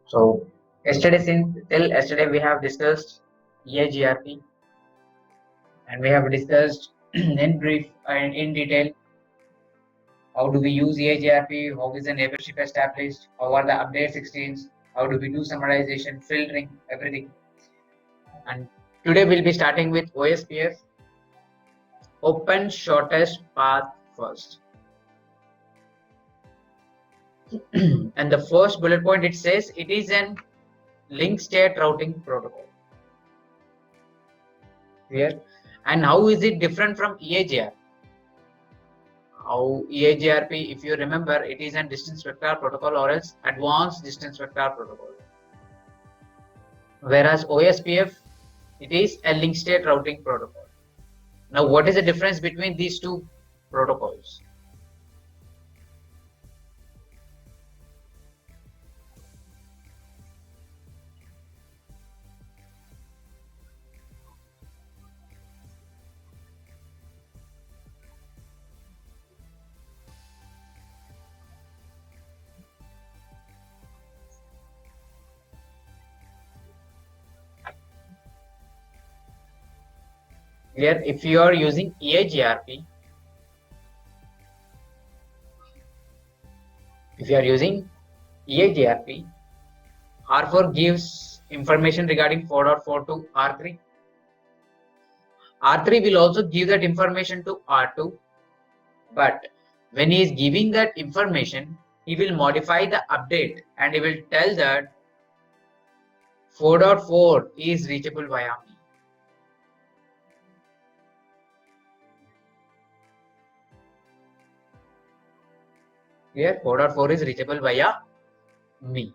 So till yesterday we have discussed EAGRP, and we have discussed in brief and in detail how do we use EAGRP, how is the neighborship established, how are the update 16s, how do we do summarization, filtering, everything. And today we'll be starting with OSPF, open shortest path first. And the first bullet point, it says it is an link state routing protocol. Clear? And how is it different from EAGRP? How EAGRP, if you remember, it is a distance vector protocol or else advanced distance vector protocol. Whereas OSPF, it is a link state routing protocol. Now, what is the difference between these two protocols? Here, if you are using EAGRP, R4 gives information regarding 4.4 to R3. R3 will also give that information to R2, but when he is giving that information, he will modify the update and he will tell that 4.4 is reachable via me. Here 4.4 is reachable via me.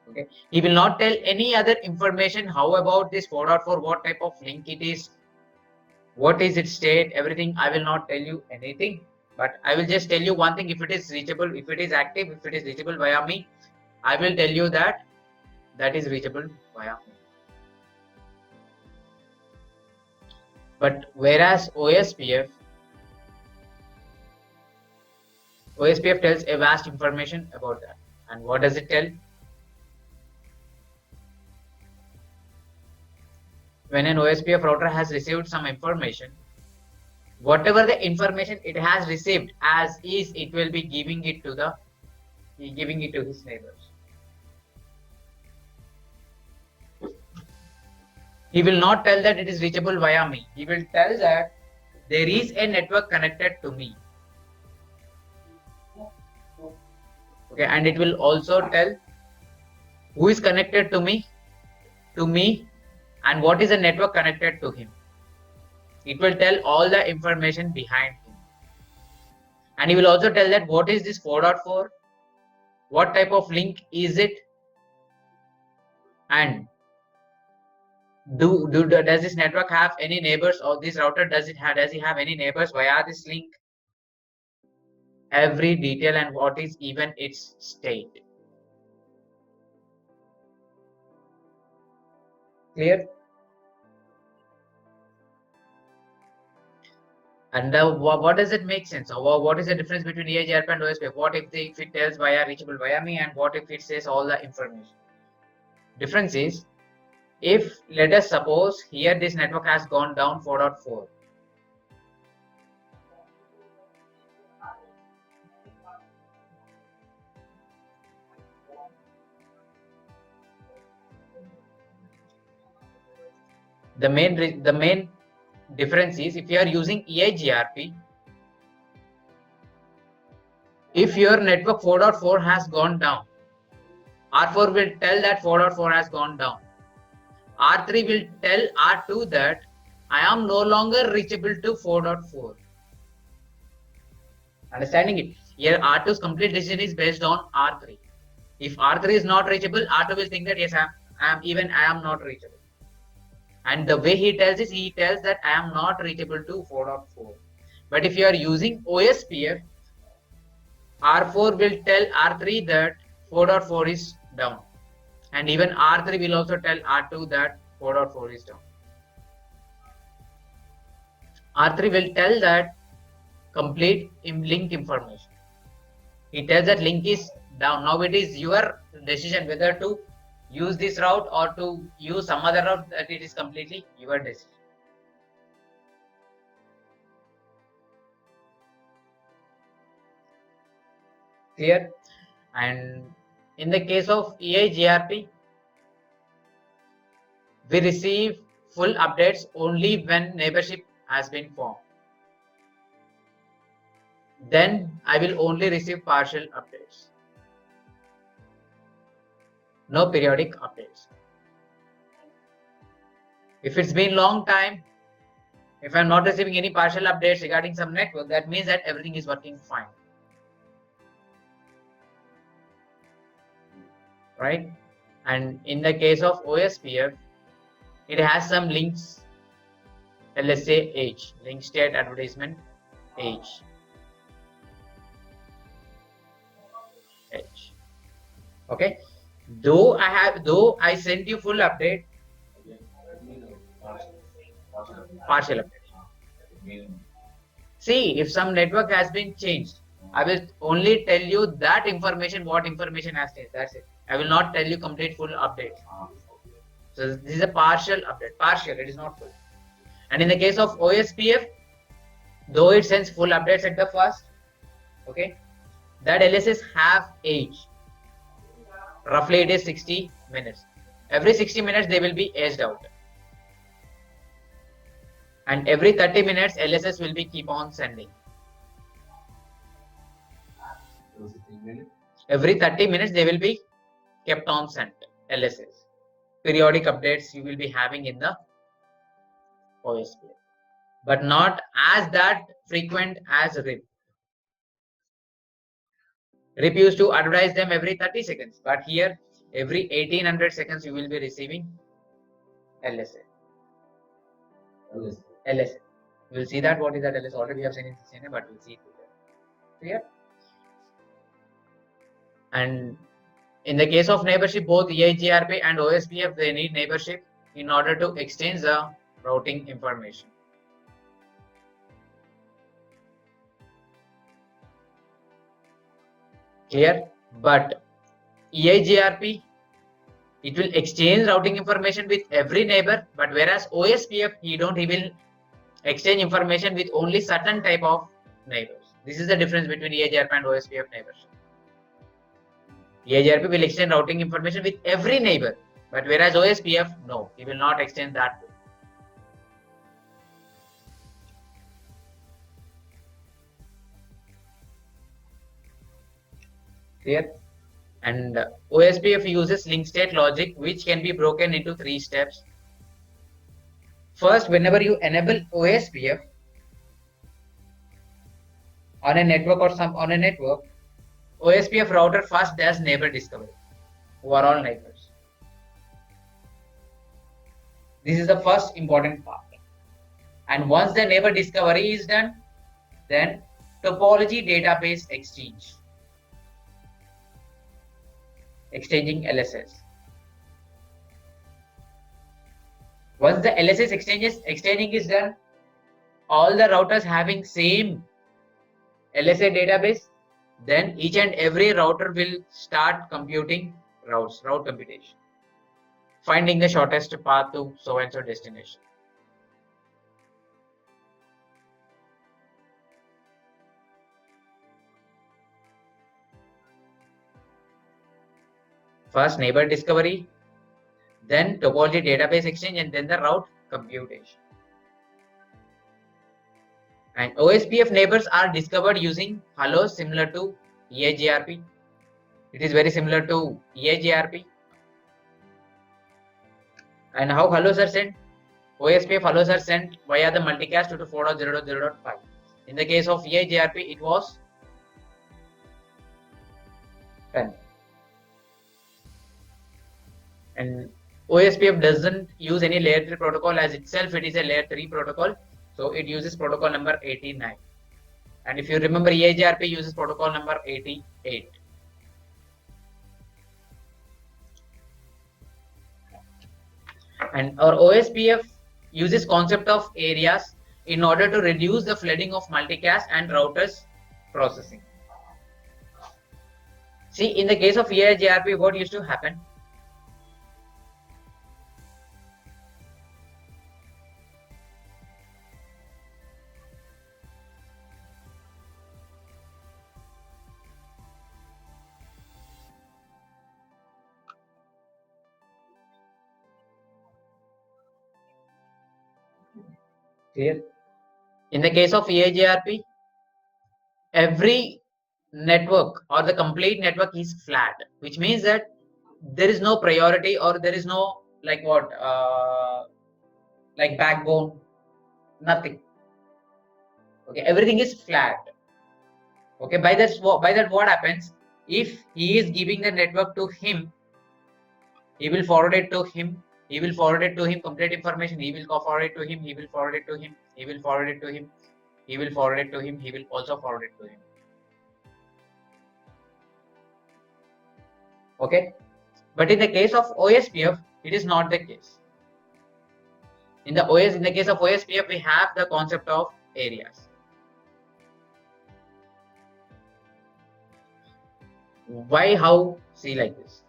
Okay. He will not tell any other information. How about this 4.4? What type of link it is? What is its state? Everything. I will not tell you anything, but I will just tell you one thing. If it is reachable, if it is active, if it is reachable via me, I will tell you that that is reachable via me. But whereas OSPF tells a vast information about that. And what does it tell? When an OSPF router has received some information, whatever the information it has received as is, it will be giving it to his neighbors. He will not tell that it is reachable via me. He will tell that there is a network connected to me. Okay, and it will also tell who is connected to me, and what is the network connected to him. It will tell all the information behind him. And he will also tell that what is this 4.4, what type of link is it, and does this network have any neighbors, or this router does he have any neighbors via this link? Every detail, and what is even its state. Clear? And what does it make sense? Or what is the difference between EAGRP and OSPF? What if it tells via reachable via me, and what if it says all the information? Difference is, if let us suppose here this network has gone down 4.4. The main difference is, if you are using EAGRP, if your network 4.4 has gone down, R4 will tell that 4.4 has gone down. R3 will tell R2 that I am no longer reachable to 4.4. Understanding it? Here R2's complete decision is based on R3. If R3 is not reachable, R2 will think that yes, I am not reachable. And the way he tells is, he tells that I am not reachable to 4.4. But if you are using OSPF, R4 will tell R3 that 4.4 is down. And even R3 will also tell R2 that 4.4 is down. R3 will tell that complete link information. He tells that link is down. Now it is your decision whether to use this route or to use some other route, that it is completely your decision. Clear? And in the case of EIGRP, we receive full updates only when neighborship has been formed. Then I will only receive partial updates. No periodic updates. If it's been long time, if I'm not receiving any partial updates regarding some network, that means that everything is working fine. Right? And in the case of OSPF, it has some links, LSA age, link state advertisement age. Okay. Though I sent you full update, partial update. See, if some network has been changed, I will only tell you that information, what information has changed. That's it. I will not tell you complete full update. So this is a partial update. Partial, it is not full. And in the case of OSPF, though it sends full updates at the first, okay, that LSAs have age. Roughly it is 60 minutes. Every 60 minutes they will be aged out. And every 30 minutes LSS will be keep on sending. Every 30 minutes they will be kept on sent LSS. Periodic updates you will be having in the OSPF, but not as that frequent as RIP. RIP used to advertise them every 30 seconds, but here every 1800 seconds you will be receiving LSA. LSA. We'll see that what is that LSA. Already we have seen in CCNA, but we'll see it later. Clear? And in the case of neighborship, both EIGRP and OSPF, they need neighborship in order to exchange the routing information. Clear? But EIGRP, it will exchange routing information with every neighbor, but whereas OSPF, he will exchange information with only certain type of neighbors. This is the difference between EIGRP and OSPF neighbors. EIGRP will exchange routing information with every neighbor, but whereas OSPF, no, he will not exchange that way. Clear? And OSPF uses link state logic, which can be broken into 3 steps. First, whenever you enable OSPF on a network or on a network, OSPF router first does neighbor discovery, who are all neighbors. This is the first important part. And once the neighbor discovery is done, then topology database exchange. Exchanging LSS. Once the LSS exchanging is done, all the routers having same LSA database, then each and every router will start computing route computation, finding the shortest path to so and so destination. First neighbor discovery, then topology database exchange, and then the route computation. And OSPF neighbors are discovered using hellos similar to EIGRP. It is very similar to EIGRP. And how hellos are sent? OSPF hellos are sent via the multicast 224.0.0.5. In the case of EIGRP, it was 10. And OSPF doesn't use any layer 3 protocol, as itself it is a layer 3 protocol. So it uses protocol number 89. And if you remember, EIGRP uses protocol number 88. And our OSPF uses concept of areas in order to reduce the flooding of multicast and routers processing. See, in the case of EIGRP, what used to happen? Clear? In the case of EIGRP, every network or the complete network is flat, which means that there is no priority or there is no like what like backbone, nothing. Okay, everything is flat. Okay, by that what happens? If he is giving the network to him, he will forward it to him. He will forward it to him complete information. He will forward it to him. He will forward it to him. He will forward it to him. He will forward it to him. He will also forward it to him. Okay, but in the case of OSPF, it is not the case. In the case of OSPF, we have the concept of areas. Why? How? See like this.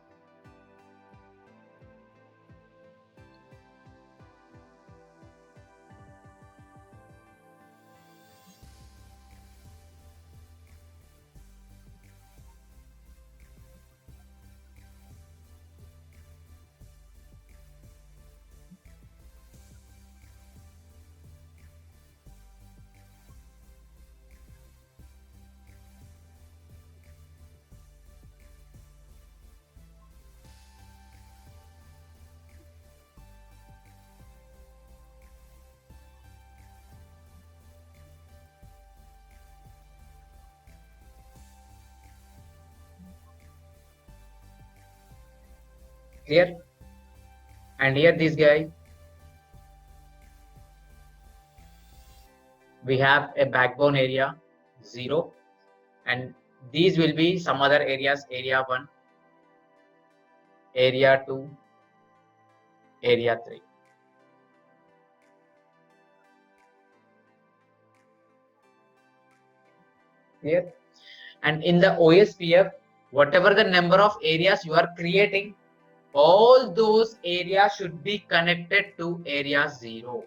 Clear? And here this guy, we have a backbone area 0, and these will be some other areas: area 1, area 2, area 3. Clear? And in the OSPF, whatever the number of areas you are creating, all those areas should be connected to area 0.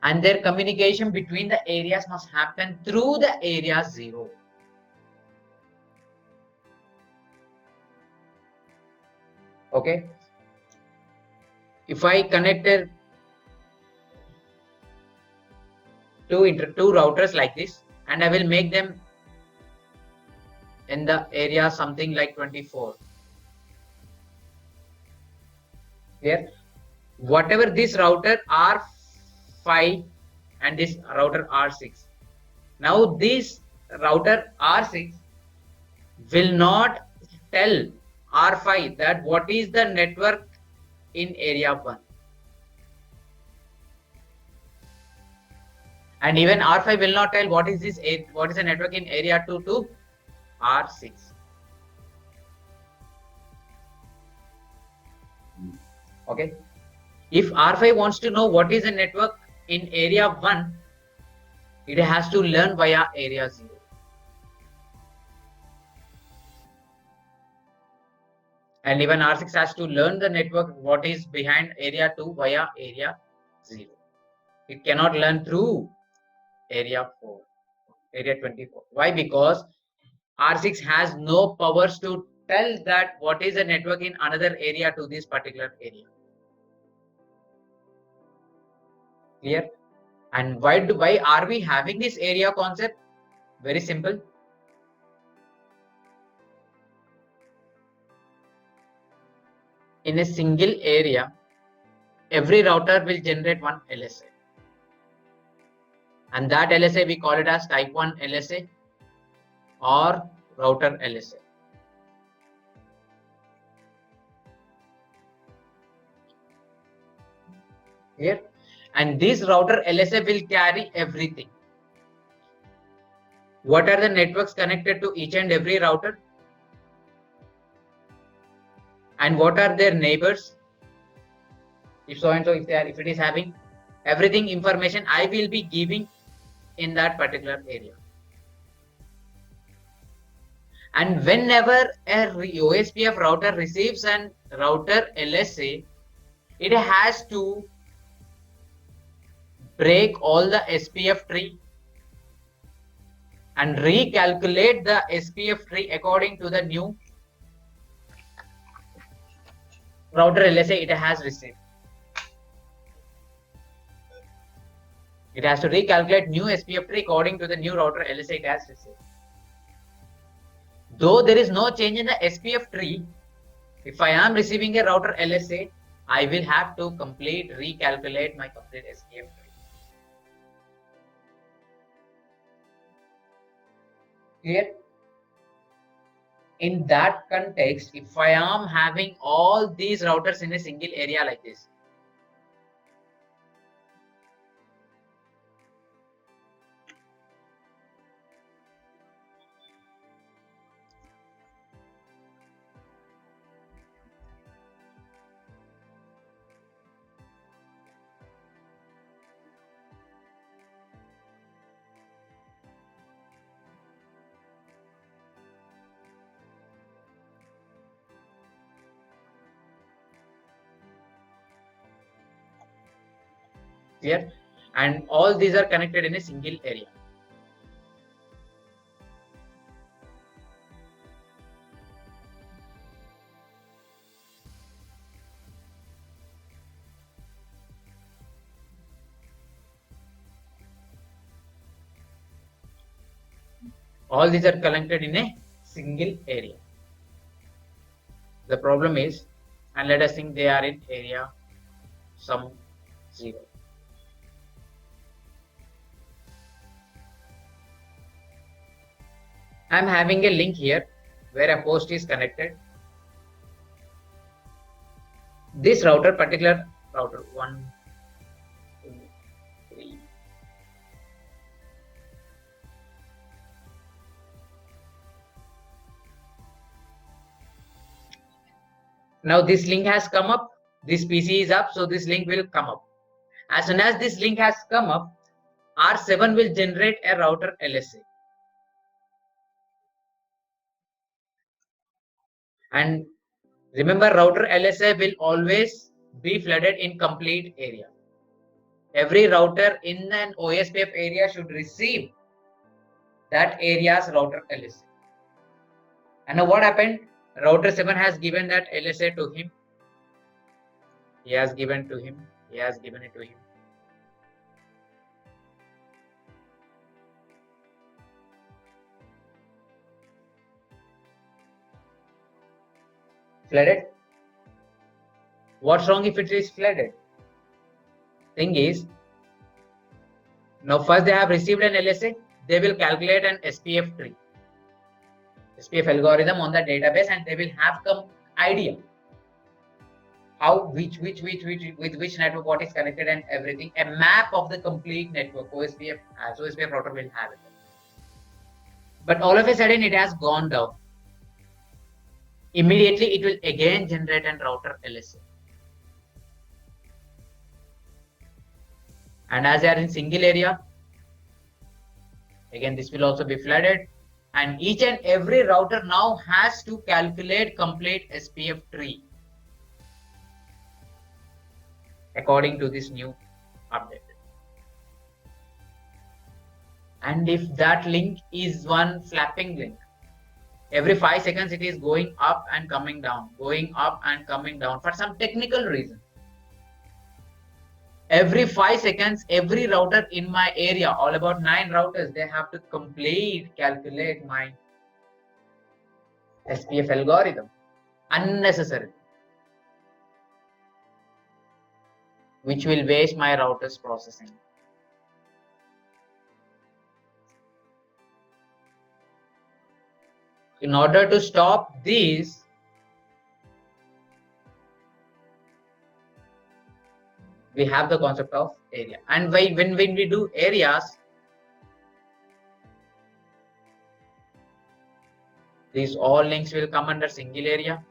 And their communication between the areas must happen through the area 0. Okay. If I connected two routers like this, and I will make them in the area something like 24. Here, whatever this router R5 and this router R6. Now this router R6 will not tell R5 that what is the network in area 1. And even R5 will not tell what is the network in area 2 to R6. Okay. If R5 wants to know what is the network in area 1, it has to learn via area 0. And even R6 has to learn the network what is behind area 2 via area 0. It cannot learn through area 4, area 24. Why? Because R6 has no powers to tell that what is the network in another area to this particular area. Clear? And why are we having this area concept? Very simple. In a single area, every router will generate one LSA. And that LSA, we call it as type 1 LSA or router LSA. Here, and this router LSA will carry everything. What are the networks connected to each and every router? And what are their neighbors? If so and so, if it is having everything information, I will be giving in that particular area. And whenever a OSPF router receives an router LSA, it has to break all the SPF tree and recalculate the SPF tree according to the new router LSA it has received. It has to recalculate new SPF tree according to the new router LSA it has received. Though there is no change in the SPF tree, if I am receiving a router LSA, I will have to recalculate my complete SPF tree. Clear? In that context, if I am having all these routers in a single area like this, clear? And all these are connected in a single area. All these are connected in a single area. The problem is, and let us think they are in area sum 0. I am having a link here where a post is connected. This router, particular router 1, 2, 3. Now this link has come up. This PC is up, so this link will come up. As soon as this link has come up, R7 will generate a router LSA. And remember, router LSA will always be flooded in complete area. Every router in an OSPF area should receive that area's router LSA. And now what happened? Router 7 has given that LSA to him. He has given to him. He has given it to him. Flooded. What's wrong if it is flooded? Thing is, now first they have received an LSA. They will calculate an SPF tree, SPF algorithm on the database, and they will have some idea how with which network what is connected and everything. A map of the complete network OSPF as OSPF router will have it. But all of a sudden it has gone down. Immediately it will again generate an router LSA. And as they are in single area, again this will also be flooded. And each and every router now has to calculate complete SPF tree according to this new update. And if that link is one flapping link, every 5 seconds it is going up and coming down, going up and coming down for some technical reason. Every 5 seconds, every router in my area, all about 9 routers, they have to calculate my SPF algorithm unnecessarily, which will waste my router's processing. In order to stop these, we have the concept of area. And when we do areas, these all links will come under single area.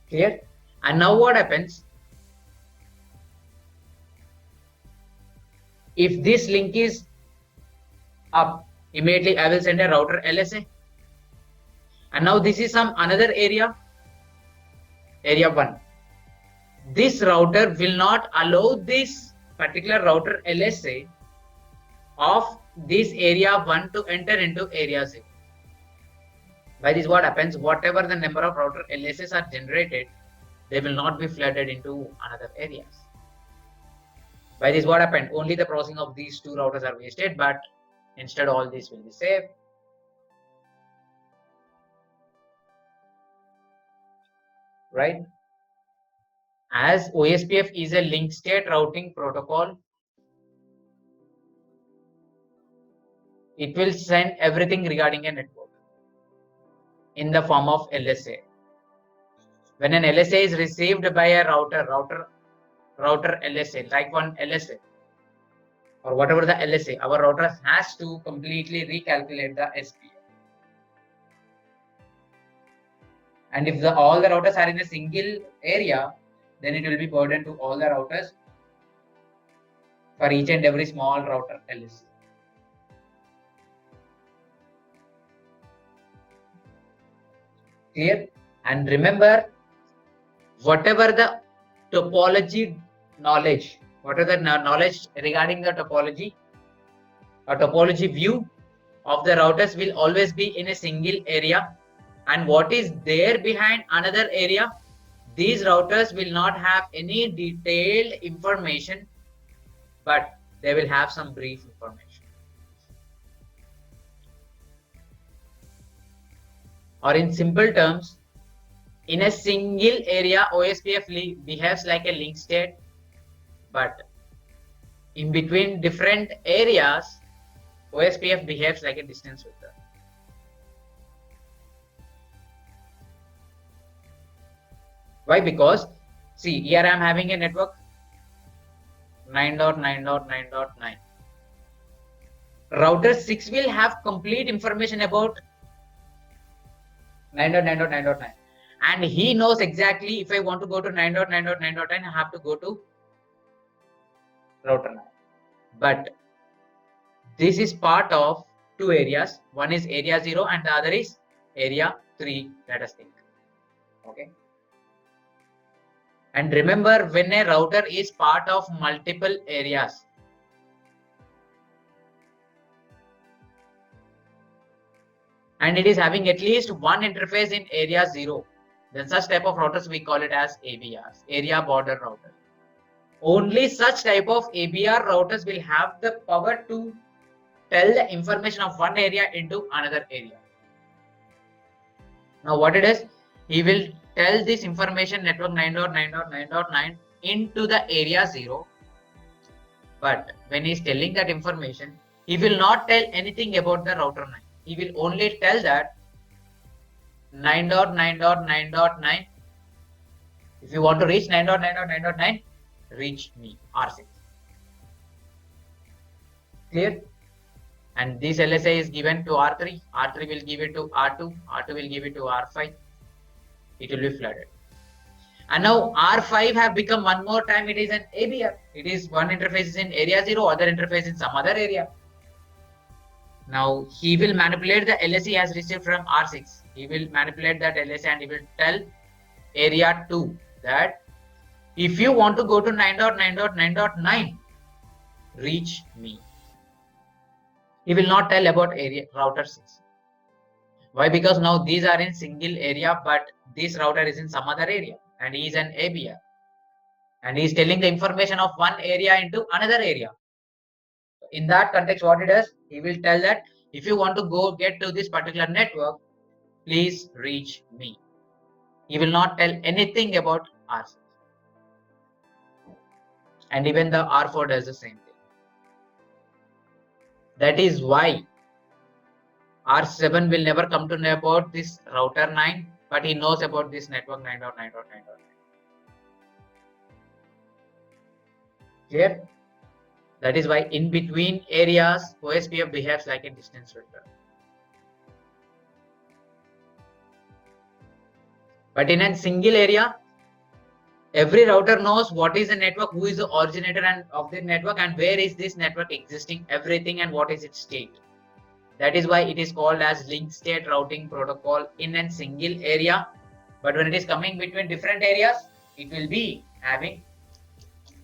Clear? And now what happens? If this link is up, immediately I will send a router LSA. And now this is some another area 1. This router will not allow this particular router LSA of this area 1 to enter into area 0. By this what happens, whatever the number of router LSAs are generated, they will not be flooded into another areas. By this what happened, only the processing of these two routers are wasted, but instead all this will be saved. Right? As OSPF is a link state routing protocol, it will send everything regarding a network in the form of LSA. When an LSA is received by a router LSA, like one LSA or whatever the LSA, our router has to completely recalculate the SPF. And if all the routers are in a single area, then it will be burden to all the routers for each and every small router LSA. Clear? And remember, whatever the topology knowledge, whatever the knowledge regarding the topology or topology view of the routers will always be in a single area, and what is there behind another area, these routers will not have any detailed information, but they will have some brief information. Or in simple terms, in a single area, OSPF behaves like a link state, but in between different areas, OSPF behaves like a distance vector. Why? Because, see, here I am having a network 9.9.9.9. Router 6 will have complete information about 9.9.9.9. And he knows exactly if I want to go to 9.9.9.9, I have to go to router 9. But this is part of two areas. One is area 0 and the other is area 3, let us think. Okay. And remember, when a router is part of multiple areas, and it is having at least one interface in area 0, then such type of routers we call it as ABRs, area border router. Only such type of ABR routers will have the power to tell the information of one area into another area. Now what it is, he will tell this information network 9.9.9.9 into the area 0. But when he is telling that information, he will not tell anything about the router 9. He will only tell that 9.9.9.9. If you want to reach 9.9.9.9, reach me, R6. Clear? And this LSA is given to R3. R3 will give it to R2. R2 will give it to R5. It will be flooded. And now R5 have become one more time, it is an ABR. It is one interface is in area 0, other interface in some other area. Now he will manipulate the LSA he has received from R6. He will manipulate that LSA and he will tell area 2 that if you want to go to 9.9.9.9, reach me. He will not tell about area router 6. Why? Because now these are in single area, but this router is in some other area and he is an ABR. And he is telling the information of one area into another area. In that context, what it does, he will tell that if you want to go get to this particular network, please reach me. He will not tell anything about R6. And even the R4 does the same thing. That is why R7 will never come to know about this router 9, but he knows about this network 9.9.9.9. Clear? That is why in between areas, OSPF behaves like a distance vector. But in a single area, every router knows what is the network, who is the originator and of the network, and where is this network existing, everything, and what is its state. That is why it is called as link state routing protocol in a single area. But when it is coming between different areas, it will be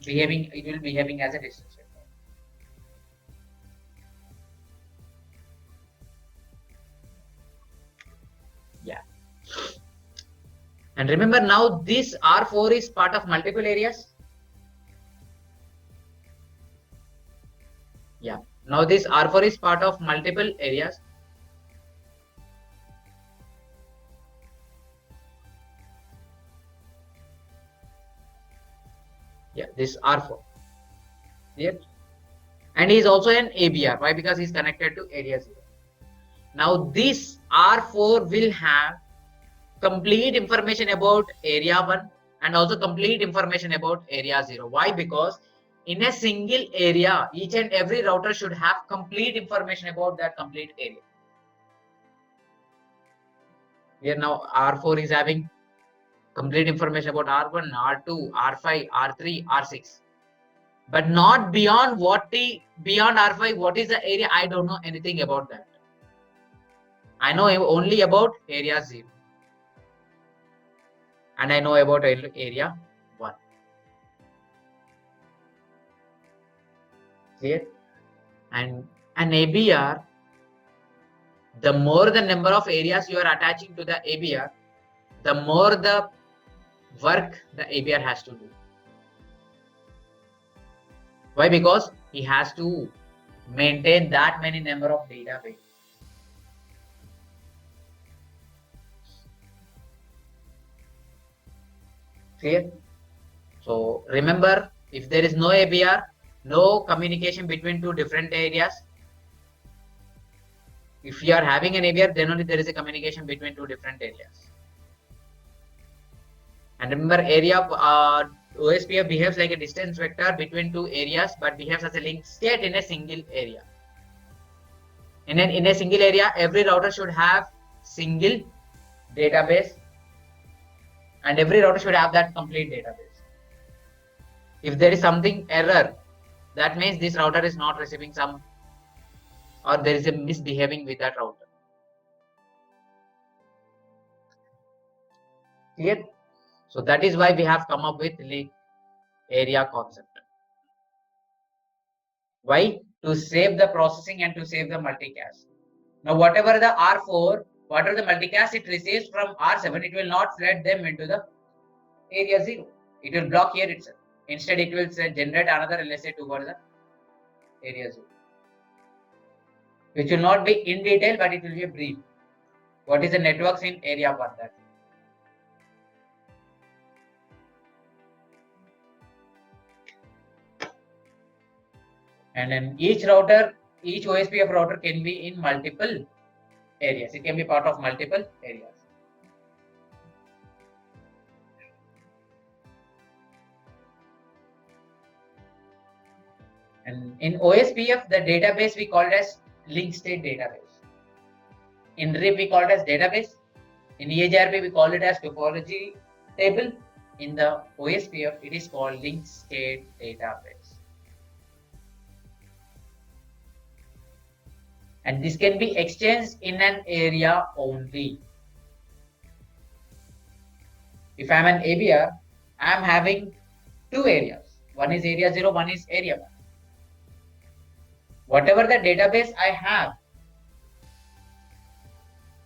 behaving as a distance vector. Yeah. And remember, now this R4 is part of multiple areas. Yeah. Now this R4 is part of multiple areas. Yeah, this R4. Yeah. And he is also an ABR. Why? Because he is connected to area 0. Now this R4 will have complete information about area 1 and also complete information about area 0. Why? Because in a single area, each and every router should have complete information about that complete area. Here now R4 is having complete information about R1, R2, R5, R3, R6. But not beyond beyond R5, what is the area? I don't know anything about that. I know only about area 0. And I know about area 1. Clear? And an ABR, the more the number of areas you are attaching to the ABR, the more the work the ABR has to do. Why? Because he has to maintain that many number of database. Clear? So remember, if there is no ABR, no communication between two different areas. If you are having an ABR, then only there is a communication between two different areas. And remember, area OSPF behaves like a distance vector between two areas, but behaves as a link state in a single area. In a single area, every router should have single database, and every router should have that complete database. If there is something error, that means this router is not receiving some, or there is a misbehaving with that router. Clear? So that is why we have come up with link area concept. Why? To save the processing and to save the multicast. Now, whatever the R4, whatever the multicast it receives from R7, it will not flood them into the area 0. It will block here itself. Instead, it will generate another LSA towards the area 0. Which will not be in detail, but it will be a brief. What is the networks in area 1? That. And then each router, each OSPF router can be in multiple areas. It can be part of multiple areas. And in OSPF, the database we call it as link state database. In RIP, we call it as database. In EHRP, we call it as topology table. In the OSPF, it is called link state database. And this can be exchanged in an area only. If I am an ABR, I am having two areas. One is area 0, one is area 1. Whatever the database I have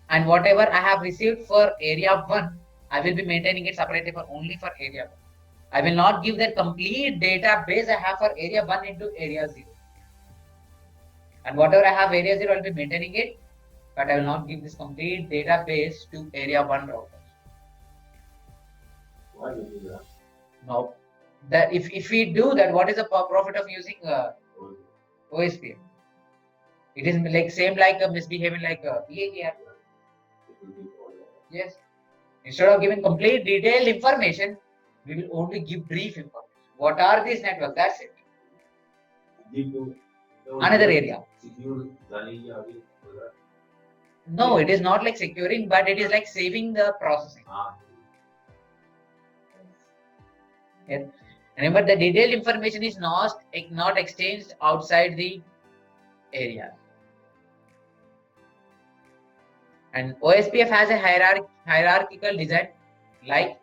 and whatever I have received for area 1, I will be maintaining it separately for only for area 1. I will not give the complete database I have for area 1 into area 0. And whatever I have area 0, I will be maintaining it, but I will not give this complete database to area 1 routers. Why do you do that? No. That if we do that, what is the profit of using OSPF? It is like same like misbehaving like EAGR. Yes. Instead of giving complete detailed information, we will only give brief information. What are these networks? That's it. Another area. No, it is not like securing, but it is like saving the processing. Here. Remember, the detailed information is not exchanged outside the area. And OSPF has a hierarchical design, like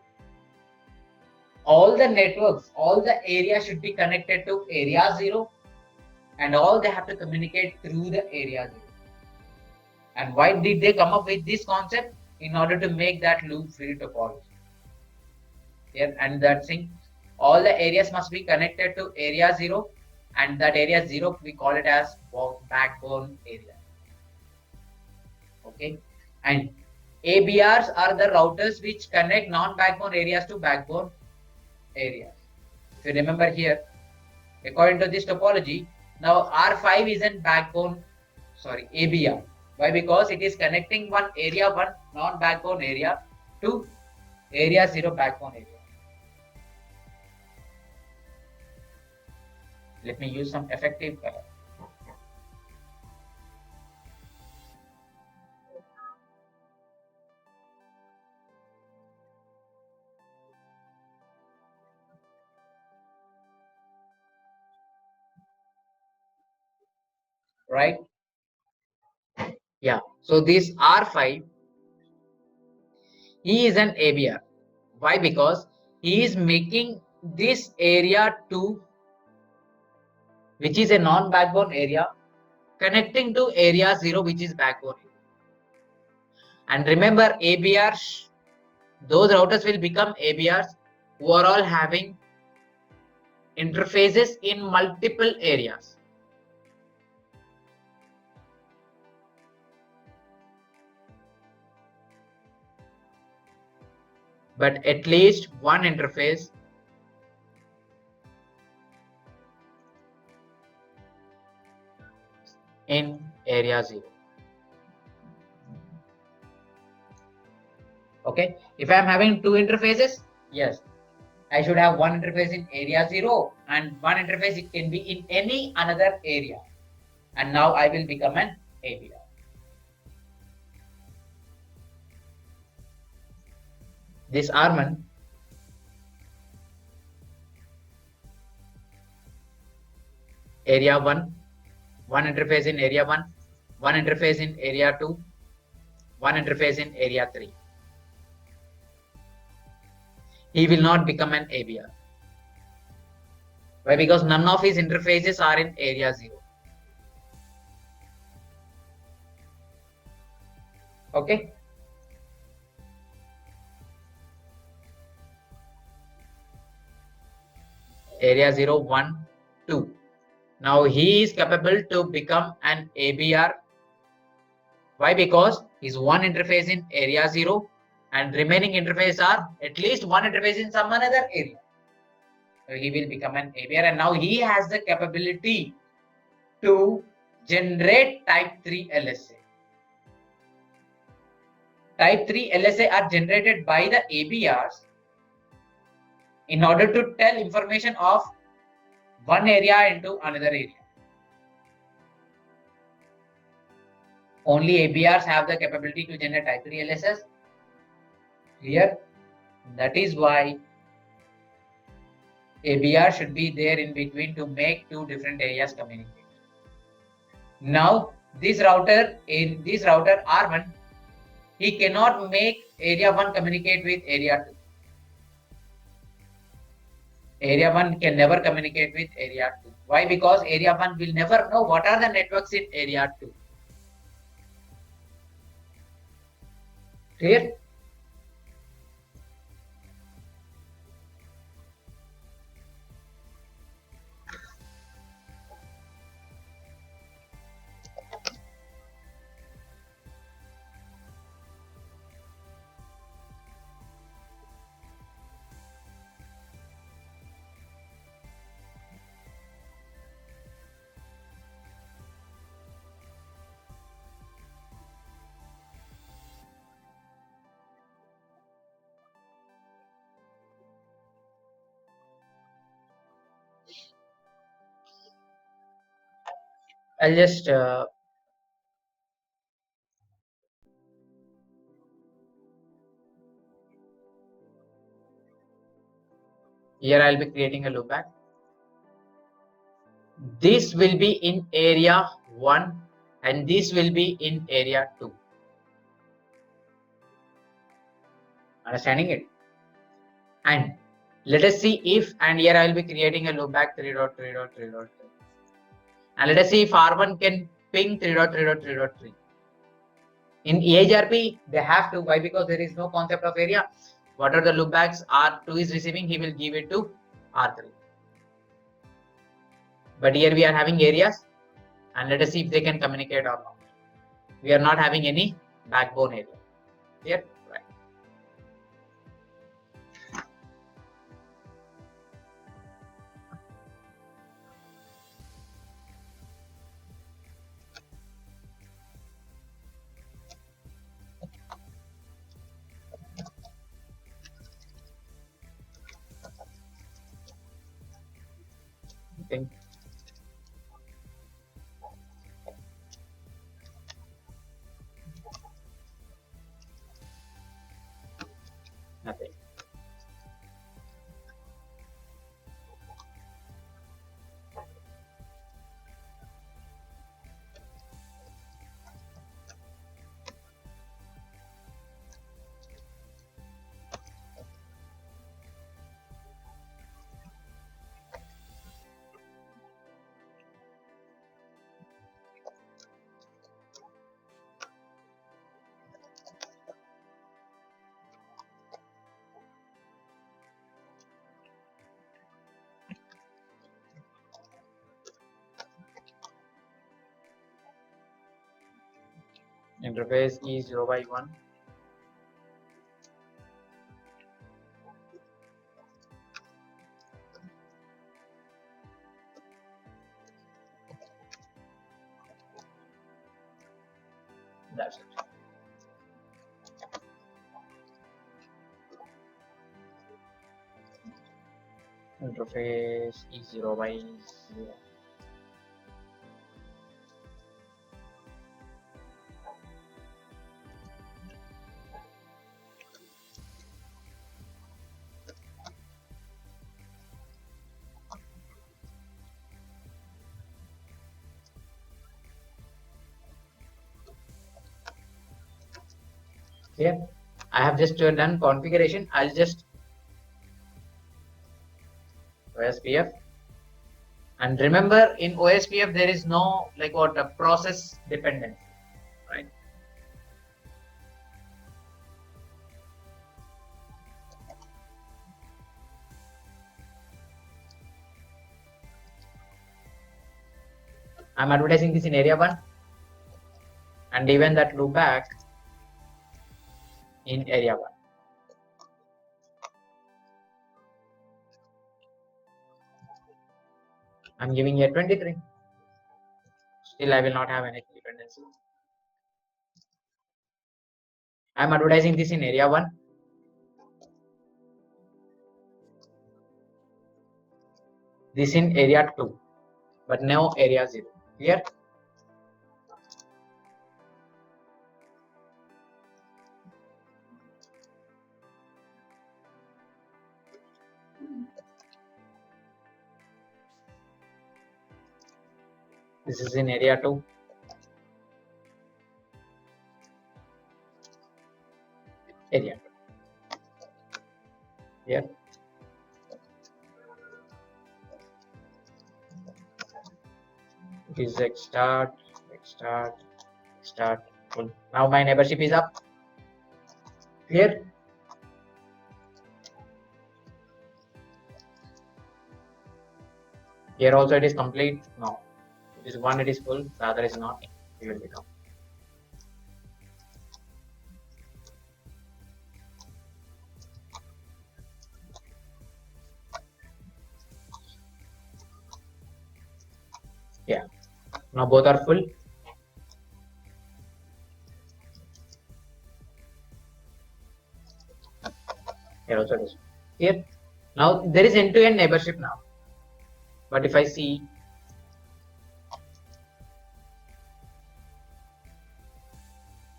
all the networks, all the areas should be connected to area 0, and all they have to communicate through the area 0. And why did they come up with this concept? In order to make that loop free topology. Here, and that thing, all the areas must be connected to area 0, and that area 0 we call it as backbone area. Okay, and ABRs are the routers which connect non-backbone areas to backbone areas. If you remember here, according to this topology, now R5 is an ABR. Why? Because it is connecting one area 1 non-backbone area to area 0 backbone area. Let me use some effective color. Right? Yeah. So this R5, he is an ABR. Why? Because he is making this area 2, which is a non-backbone area, connecting to area 0, which is backbone area. And remember, ABRs, those routers will become ABRs who are all having interfaces in multiple areas. But at least one interface in area 0. Okay, if I am having two interfaces, yes, I should have one interface in area 0 and one interface it can be in any another area. And now I will become an ABR. This Arman, area 1, one interface in area 1, one interface in area 2, one interface in area 3. He will not become an ABR. Why? Because none of his interfaces are in area 0. Okay. Area 0, 1, 2. Now he is capable to become an ABR. Why? Because his one interface in area 0 and remaining interface are at least one interface in some another area. So he will become an ABR, and now he has the capability to generate type 3 LSA. Type 3 LSA are generated by the ABRs in order to tell information of one area into another area. Only ABRs have the capability to generate type 3 LSS. Clear? That is why ABR should be there in between to make two different areas communicate. Now, this router R1, he cannot make area 1 communicate with area 2. Area 1 can never communicate with area 2. Why? Because area 1 will never know what are the networks in area 2. Clear? I'll just Here I'll be creating a loop back. This will be in area 1 and this will be in area 2. Understanding it? And let us see if, and here I will be creating a loop back 3.3.3.3. And let us see if R1 can ping 3.3.3.3. In EHRP, they have to. Why? Because there is no concept of area. What are the loopbacks R2 is receiving? He will give it to R3. But here we are having areas, and let us see if they can communicate or not. We are not having any backbone area. Here, right. Okay. Nothing. Interface is 0 by 1. That's it. Interface is 0 by 0. Here, I have just done configuration. I'll just OSPF. And remember, in OSPF, there is no like what a process dependency, right? I'm advertising this in area 1 and even that loop back in area 1. I'm giving here 23. Still, I will not have any dependency. I'm advertising this in area 1. This in area 2, but no area 0. Here. This is in area 2. Area 2. Here. It is start, full. Now my neighborship is up. Clear? Here also it is complete. No. It is one, it is full, the other is not. It will become. Yeah. Now both are full. Here also it is. Here. Now there is end-to-end neighborship now. But if I see,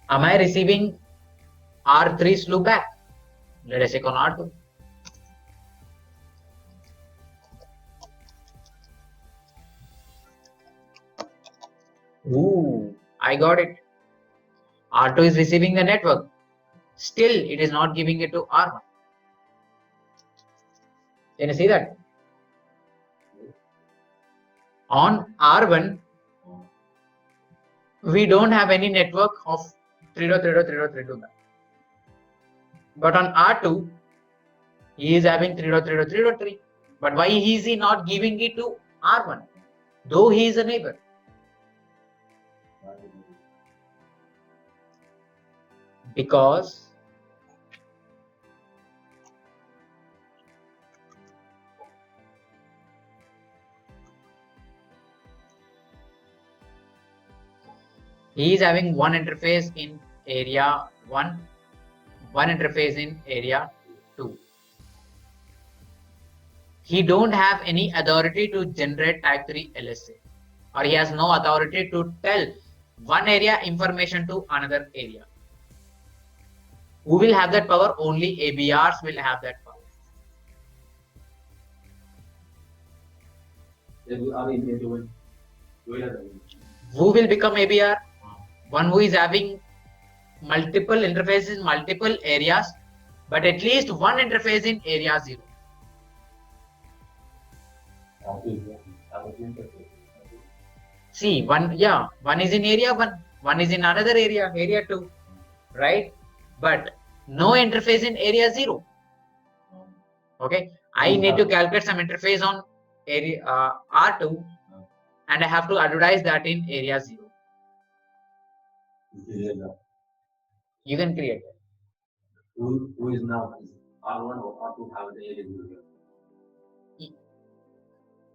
am I receiving R3's loop back? Let us check on R2. Ooh, I got it. R2 is receiving the network. Still, it is not giving it to R1. Can you see that? On R1, we don't have any network of 3.3.3.3.2. But on R2, he is having 3.3.3.3. But why is he not giving it to R1? Though he is a neighbor. Because he is having one interface in area 1, one interface in area 2. He don't have any authority to generate type 3 LSA, or he has no authority to tell one area information to another area. Who will have that power? Only ABRs will have that power. Who will become ABR? One who is having multiple interfaces, multiple areas, but at least one interface in area 0. See, one is in area 1, one is in another area 2, right? But no interface in area 0. Okay, I need to calculate some interface on area R2, and I have to advertise that in area 0. You can create that. Who is now R1 or R2 have the area 0?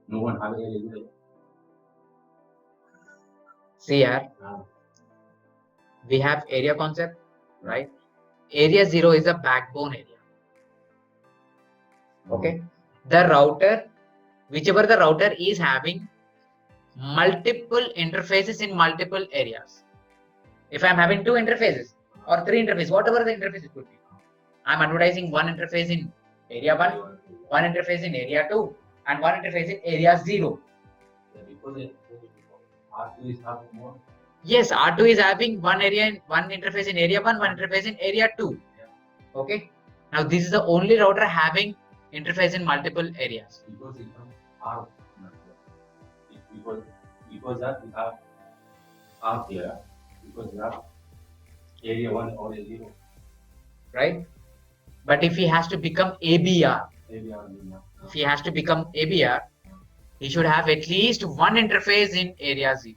No one have area 0. See here, we have area concept, right? Area 0 is a backbone area. Okay, the router, whichever the router is having multiple interfaces in multiple areas. If I'm having 2 interfaces or 3 interfaces, whatever the interface it could be, I'm advertising one interface in area 1, one interface in area 2, and one interface in area 0. R2 is having more. Yes, R2 is having one interface in area 1, one interface in area 2. Okay. Now this is the only router having interface in multiple areas. Because it's from R. Because that we have R here. Because we have area 1 or area 0. Right? But if he has to become ABR, if he has to become ABR, he should have at least one interface in area 0.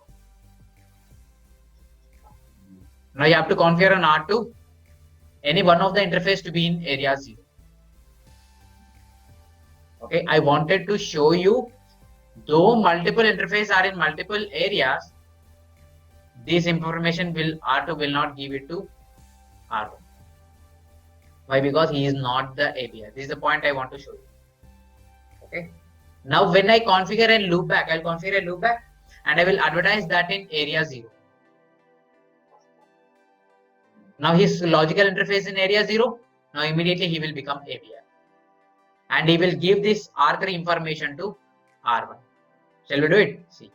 Now you have to configure on R2 any one of the interface to be in area 0. Okay, I wanted to show you, though multiple interfaces are in multiple areas, this information R2 will not give it to R1. Why? Because he is not the ABR. This is the point I want to show you. Okay. Now when I configure a loopback, I'll configure a loopback and I will advertise that in area 0. Now his logical interface in area 0. Now immediately he will become ABR. And he will give this R3 information to R1. Shall we do it? See.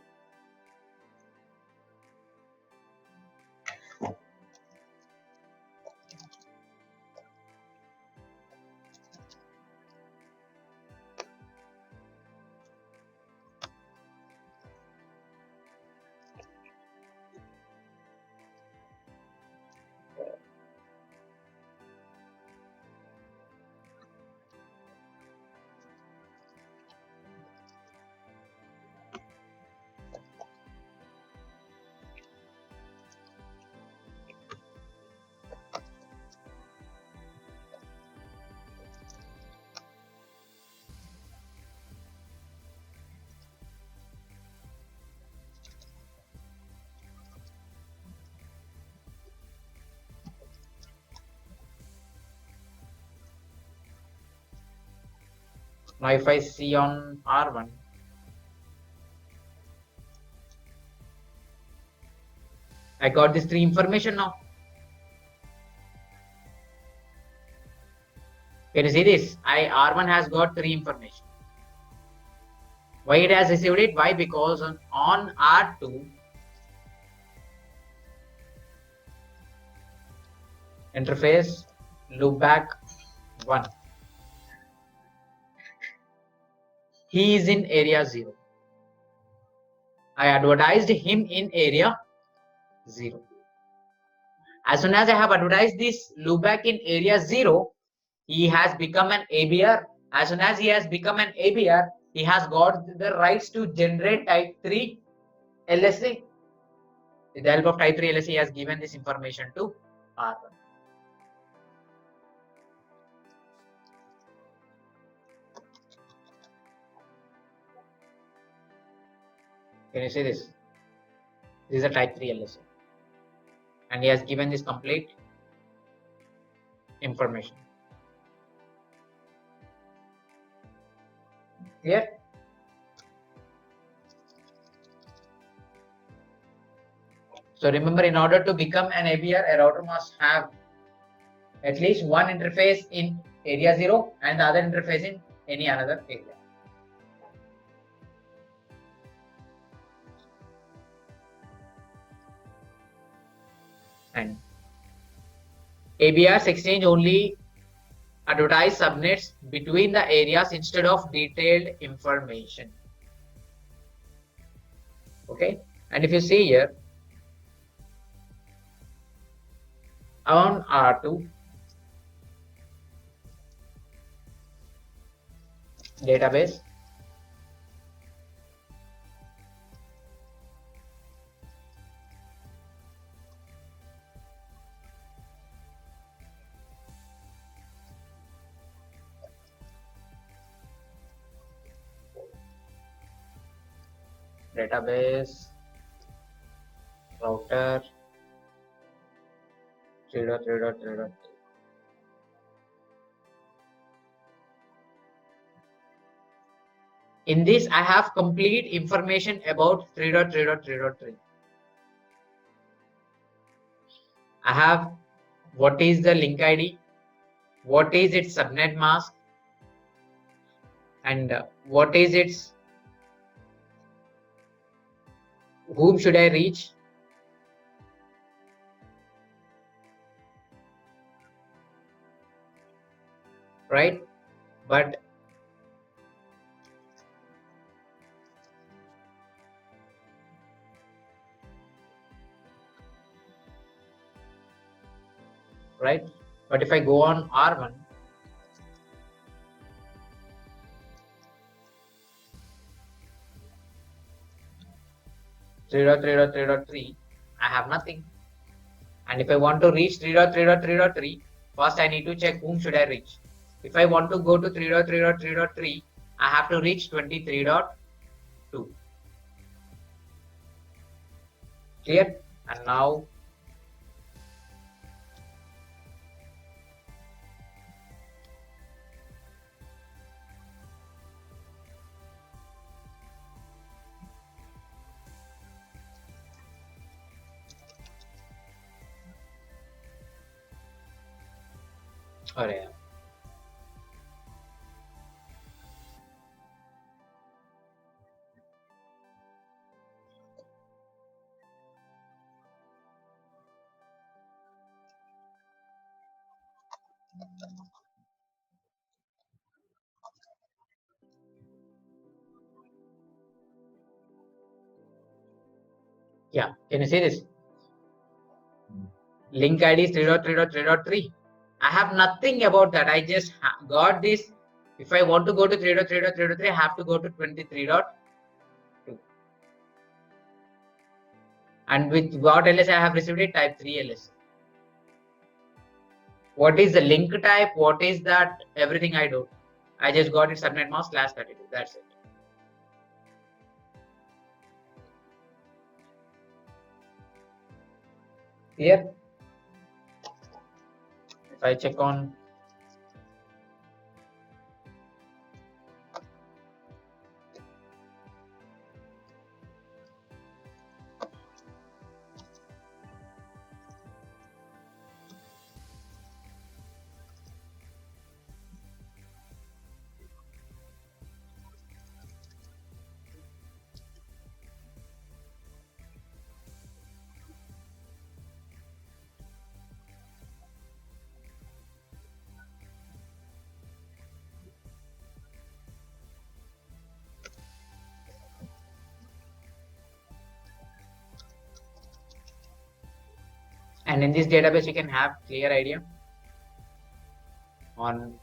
Now if I see on R1, I got this 3 information now. Can you see this? R1 has got 3 information. Why it has received it? Why? Because on R2, interface loopback 1. He is in area 0. I advertised him in area 0. As soon as I have advertised this loopback in area 0, he has become an ABR. As soon as he has become an ABR, he has got the rights to generate type 3 LSA. With the help of type 3 LSA, he has given this information to R1. Can you see this? This is a type 3 LSA. And he has given this complete information. Clear? So remember, in order to become an ABR, a router must have at least one interface in area 0 and the other interface in any another area. And ABR's exchange only advertise subnets between the areas instead of detailed information. Okay, and if you see here on R2 database, router 3.3.3.3. In this, I have complete information about 3.3.3.3. I have what is the link ID, what is its subnet mask, and what is its, whom should I reach, right? But if I go on R1, three, I have nothing. And if I want to reach 3.3.3.3, first I need to check whom should I reach. If I want to go to 3.3.3.3, I have to reach 23.2. Clear? And now yeah, can you see this? Link ID is 3.3.3.3. I have nothing about that. I just got this. If I want to go to 3.3.3.3, I have to go to 23.2. And with what LSA I have received it, type 3 LSA. What is the link type? What is that? Everything I do. I just got it subnet mask /32. That's it. Here, if I check on And in this database, you can have clear idea on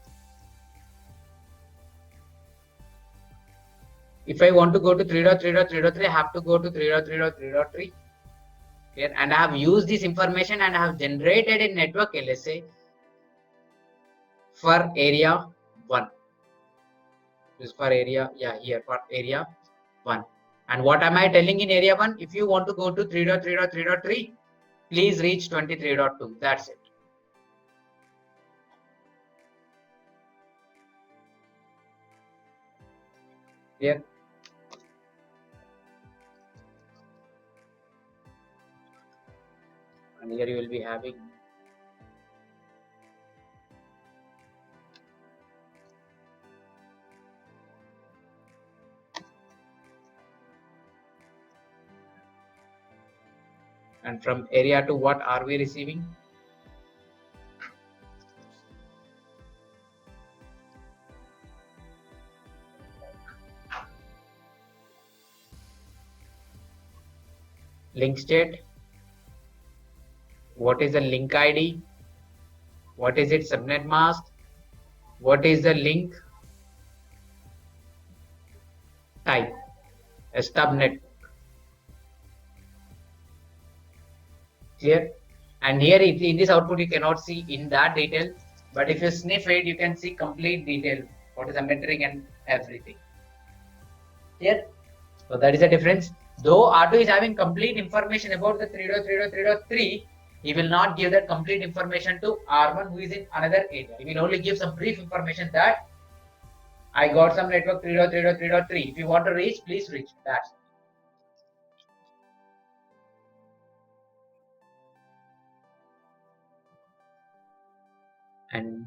if I want to go to 3.3.3.3, I have to go to 3.3.3.3 here, and I have used this information and I have generated a network LSA for area 1. This for area, yeah, here for area 1. And what am I telling in area 1? If you want to go to 3.3.3.3, please reach 23.2. That's it. Here. And here you will be having and from area to what are we receiving? Link state. What is the link ID? What is its subnet mask? What is the link type? A stubnet. Clear? And here in this output you cannot see in that detail, but if you sniff it, you can see complete detail. What is the metric and everything. Clear? So that is the difference. Though R2 is having complete information about the 3.3.3.3, he will not give that complete information to R1 who is in another area. He will only give some brief information that I got some network 3.3.3.3. If you want to reach, please reach. That's it. And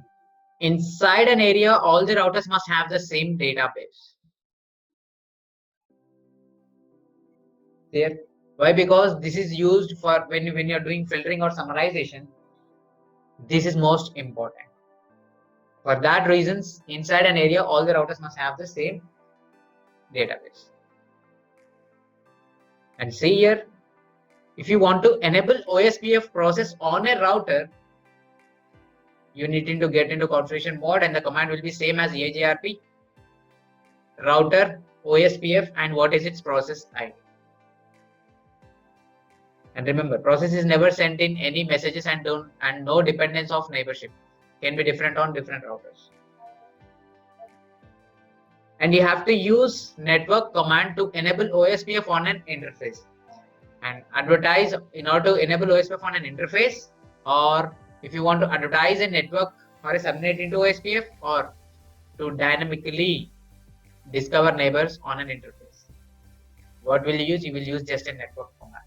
inside an area, all the routers must have the same database. There. Why? Because this is used for when you're doing filtering or summarization. This is most important. For that reasons, inside an area, all the routers must have the same database. And see here, if you want to enable OSPF process on a router, you need to get into configuration mode, and the command will be same as EAGRP, router, OSPF, and what is its process ID. And remember, process is never sent in any messages and no dependence of neighborship. Can be different on different routers. And you have to use network command to enable OSPF on an interface. And advertise in order to enable OSPF on an interface, or if you want to advertise a network or a subnet into OSPF, or to dynamically discover neighbors on an interface. What will you use? You will use just a network command.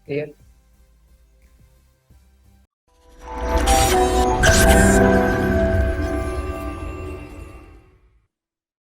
Clear?